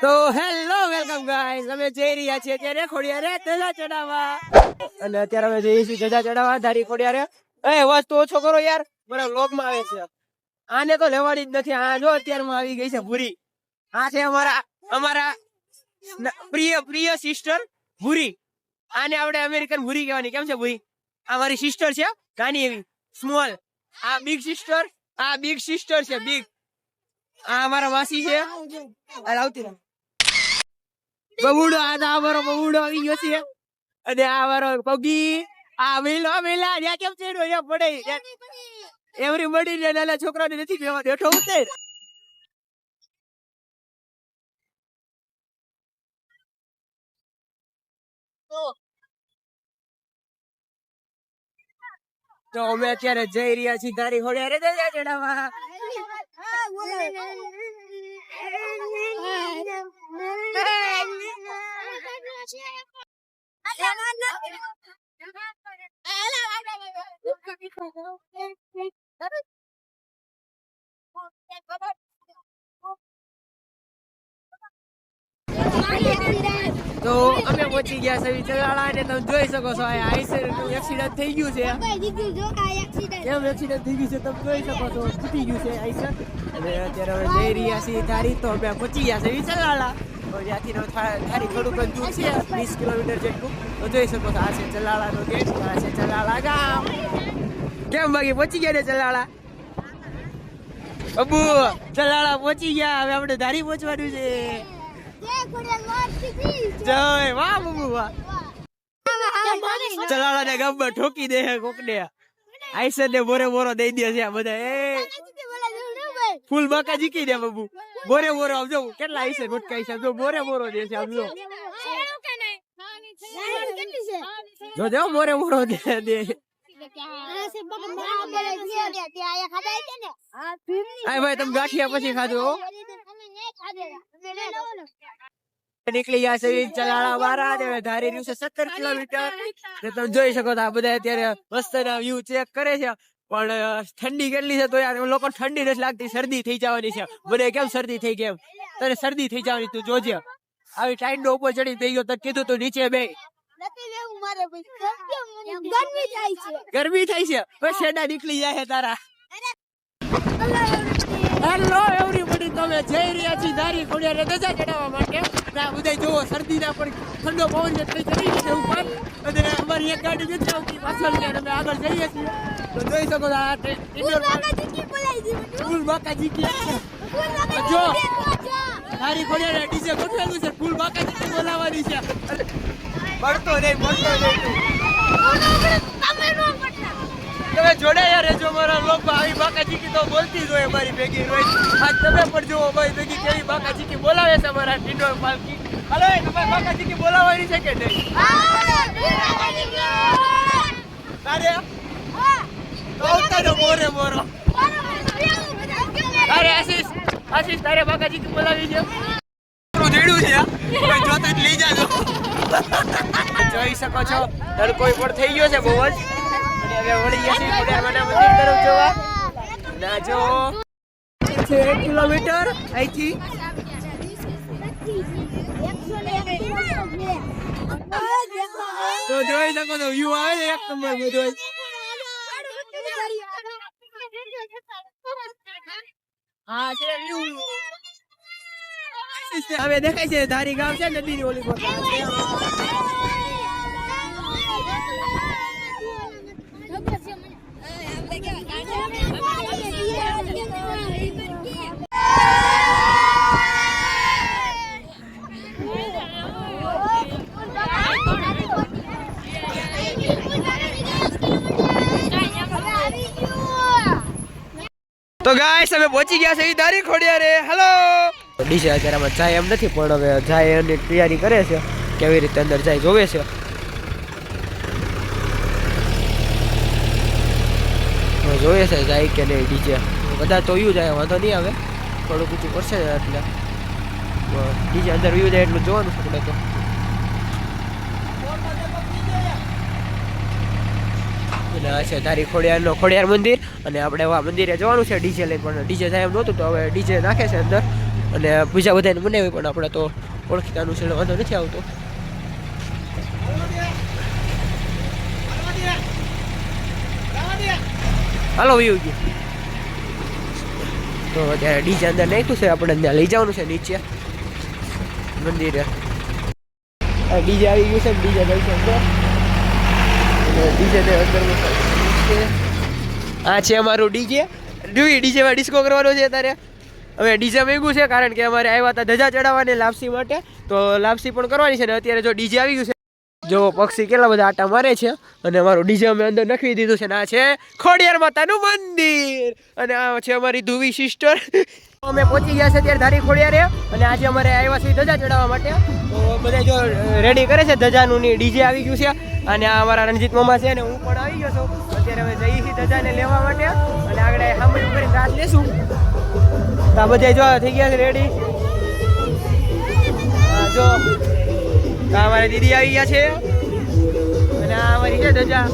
તો hello welcome guys, અમે જઈ રહ્યા છીએ અત્યારે ખોડિયારે ધજા ચડાવવા. અને અત્યારે અમે જઈએ છીએ ધજા ચડાવવા ધારી ખોડિયારે. એ વસ્તુ ઓછો કરો યાર, મારા વ્લોગ માં આવે છે. આને તો લેવાની જ નથી. આ જો અત્યારમાં આવી ગઈ છે ભૂરી. આ છે અમારા પ્રિય સિસ્ટર ભૂરી. આને આપણે અમેરિકન ભૂરી કહેવાની. કેમ છે ભૂરી? આ મારી સિસ્ટર છે, નાની એવી સ્મોલ. આ બિગ સિસ્ટર, આ બિગ સિસ્ટર છે બિગ. આ અમારા માસી છે. આવતી રહે બબુડો. આ મારો બબુડો આવી ગયો છે. અને આ મારો પગી. આ વેલા ત્યાં કેમ છે ત્યાં પડે એવરી બડી ને નાના છોકરાને નથી બેવા બેઠો ઉતર. તો અમે અત્યારે જઈ રહ્યા છીએ ધારી ખોડિયારે ધજા ચડાવવા. તો અમે પહોંચી ગયા છે ચલાળા અને તમે જોઈ શકો છો આ આઈસર નું એક્સિડન્ટ થઈ ગયું છે. કેમ એક્સિડન્ટ થઈ ગયું છે તમે જોઈ શકો છો, તૂટી ગયું છે આઈસર. અને અત્યારે અમે જઈ રહ્યા છીએ ધારી. તો અમે પહોંચી ગયા છે ચલાળા. ત્યાંથી ધારી થોડુંક દૂર છે, 20 કિલોમીટર જેટલું. તો જોઈ શકો છો આ છે ચલાળા નો ગેટ, આ છે ચલાળા ગામ. કેમ બાકી પહોંચી ગયા ને ચલાળા? અબુ ચલાળા પહોંચી ગયા. હવે આપણે ધારી પહોંચવાનું છે. જય વાહ બબુ વાહ. ચલાળા ને ગામમાં ઠોકી દે કોકને. આઈસર ને બોરે દઈ દે છે આ બધા. ફૂલ બાકા જીકી દે બબુ. બોરે આમ જો કેટલા આઈસર ભટકાઈ છે. જો બોરે દે છે આમ જો. જો જો બોરે દે. ભાઈ તમે ગાંઠિયા પછી ખાધો. નીકળી ગયા છે ચલાળા વાળા. ધારી રહ્યું છે 17 કિલોમીટર. તમે જોઈ શકો છો આ બધા અત્યારે મસ્ત ના વ્યૂ ચેક કરે છે. પણ ઠંડી કેટલી છે તો યાર લોકો ઠંડી નથી લાગતી, શરદી થઈ જવાની છે. મને કેમ શરદી થઈ ગઈ? તને શરદી થઈ જવાની, તું જોજે. આવી ટાઈમ નો ઉપર ચડી થઈ ગયો તો કીધું તું નીચે બે. ગરમી થાય છે પછી શેડા નીકળી જાય તારા. હેલો એવરીબડી, તમે જઈ રહ્યા છીએ ધારી ખોડિયારે ધજા ચડાવવા માટે. બધા જોવો શરદી ના પડી, ઠંડો પવન જે થઈ ચડી છે ઉપર. અને અમારી એક ગાડી નથી આવતી પાછળ ને અમે આગળ જઈએ છીએ. તો જોઈ શકો છો આ ફૂલ બાકાજી જો ધારી ખોડિયારે ડીજે ગોઠવેલું છે. ફૂલ બાકાજી બોલાવવાની છે. મળતો નહીં. તમે જોડાયા રહેજો મારા લોકો. આવી બાકાજીકી તો બોલતી જ હોય અમારી ભેગી રોજ. આજ તમે પણ જુઓ અમારી ભેગી કેવી બાકાજીકી બોલાવે છે અમારા ટીંડોર પાલકી. હાલો તમારે બાકાજીકી બોલાવવાની છે કે નહીં? તારે તો બોરો. અરે આશીષ તારે બાકાજીકી બોલાવી છે? જેડું છે જોતા જ લઈ જાજો. જોઈ શકો છો તડકો પણ થઈ ગયો છે બહુ જ. હવે વળી ગયા છીએ ખોડિયારમાંના મંદિર તરફ જોવા. ના જો છે 1 કિલોમીટર અહીંથી. તો જોઈ શકો છો વ્યૂ આવે છે એક નંબર બધો. હા છે વ્યૂ. હવે દેખાય છે ધારી ગામ છે નદીની ઓલી પર. તો ગાઈસ અમે પહોંચી ગયા છે ધારી ખોડિયારે. હેલો ડીજે અત્યારે આમાં જાય એમ નથી, પણ હવે જાય એની તૈયારી કરે છે. કેવી રીતે અંદર જાય જોવે છે. જોવે છે જાય કે નહીં ડીજે. બધા તો વ્યૂ જાય, વાંધો નહીં આવે. થોડું ઊંચું પડશે એટલે ડીજે અંદર વ્યૂ જાય એટલું જોવાનું છે. તો છે ધારી ખોડિયાર મંદિર. અને આપણે એવા મંદિરે જવાનું છે ડીજે લઈને, પણ ડીજે જાય એમ નહોતું તો હવે ડીજે નાખે છે અંદર. અને બીજા બધાને બનાવી, પણ આપણે તો ઓળખીતાનું છે વાંધો નથી આવતો. હાલો વ્યુ ગયું તો અત્યારે ડીજે અંદર નાખ્યું છે, આપણે ત્યાં લઈ જવાનું છે નીચે મંદિરે. ડીજે આવી ગયું છે, ડીજે ગઈ છે અંદર, ડીજે ને અંદર આ છે અમારું ડીજે. જોઈ ડીજેમાં ડિસ્કો કરવાનો છે અત્યારે. હવે ડીજે મેગું છે કારણ કે અમારે આવ્યા હતા ધજા ચડાવવાની લાપસી માટે, તો લાપસી પણ કરવાની છે ને અત્યારે જો ડીજે આવી ગયું છે. જો પક્ષી કેટલા બધા આટા મારે છે અને અમારું ડીજે અમે અંદર નખવી દીધું છે ને આ છે ખોડિયાર માતાનું મંદિર અને આ છે અમારી ધુવી સિસ્ટર. અમે પહોંચી ગયા છે અત્યારે ધારી ખોડિયારે અને આજે અમારે આવ્યા છે ધજા ચડાવવા માટે. તો બધા જો રેડી કરે છે ધજાનું ની, ડીજે આવી ગયું છે અને આ અમારા રણજીત મામા છે અને હું પણ આવી ગયો છું. અત્યારે અમે જઈએ છીએ ધજાને લેવા માટે અને આગળ સાંભળ્યું કરીને રાત લેશું. તો આ બધા જો થઈ ગયા છે રેડી. જો અમારે દીદી આવી ગયા છે અને આ અમારી છે ધજા.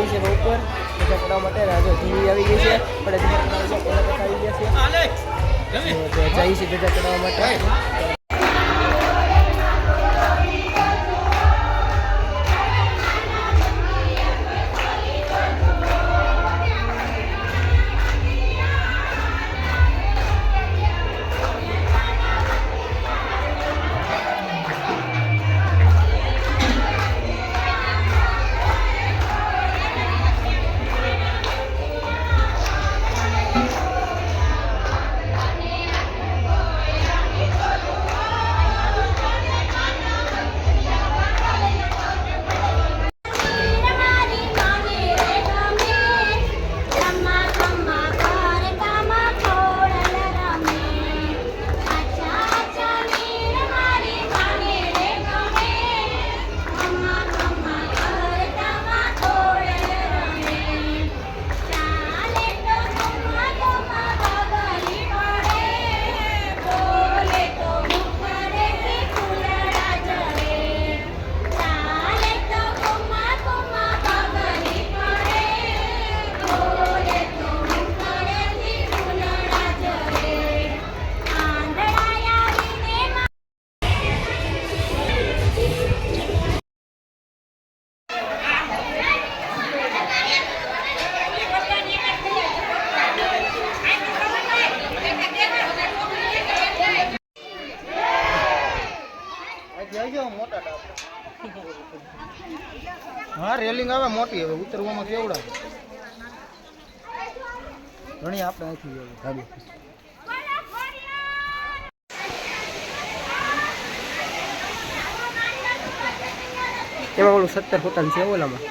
જઈએ છીએ ઉપર ધજા ચડાવવા માટે. આજે ધીમી આવી ગઈ છે પણ ધજા આવી ગયા છે. જઈએ છીએ ધજા ચડાવવા માટે. હા રેલિંગ આવે મોટી. હવે ઉતરવામાં કેવડા ઘણી આપણે અહીંથી ધાબી એમાં ઓલું 70 પોતાનું છે ઓલામાં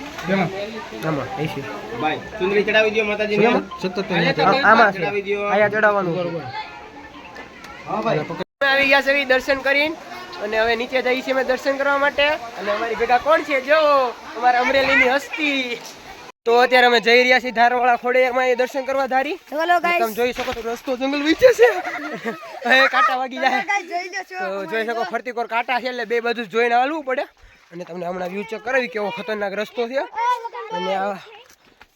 આમાં 80 ભાઈ ચુંદડી ચડાવી દો માતાજીને. 77 આમાં ચડાવી દો. આયા ચડાવવાનું બરોબર. હા ભાઈ આવી ગયા છે દર્શન કરીને અને હવે નીચે જઈએ છીએ અમે દર્શન કરવા માટે. અને અમારી ભેગા કોણ છે? જો અમારા અમરેલીની હસ્તી. તો અત્યારે અમે જઈ રહ્યા છીએ ધારવાળા ખોડિયારમાં એ દર્શન કરવા ધારી. તમે જોઈ શકો છો રસ્તો જંગલ વચ્ચે છે. હવે કાંટા વાગી જાય તો જોઈ શકો ફરતી કોર કાંટા છે એટલે બે બધું જોઈને હાલવું પડે. અને તમને હમણાં વ્યૂ ચેક કરાવી કેવો ખતરનાક રસ્તો છે. અને આ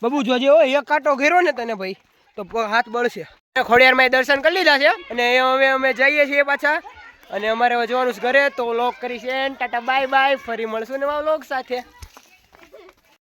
બબુ જોજે હો, એક કાંટો ઘેરો ને તને ભાઈ તો હાથ બળશે. ખોડિયારમાં દર્શન કરી લીધા છે અને હવે અમે જઈએ છીએ પાછા. અને અમારે હવે જવાનું છે ઘરે. તો વ્લોગ કરી છે ટાટા બાય બાય. ફરી મળશું નવા વ્લોગ સાથે.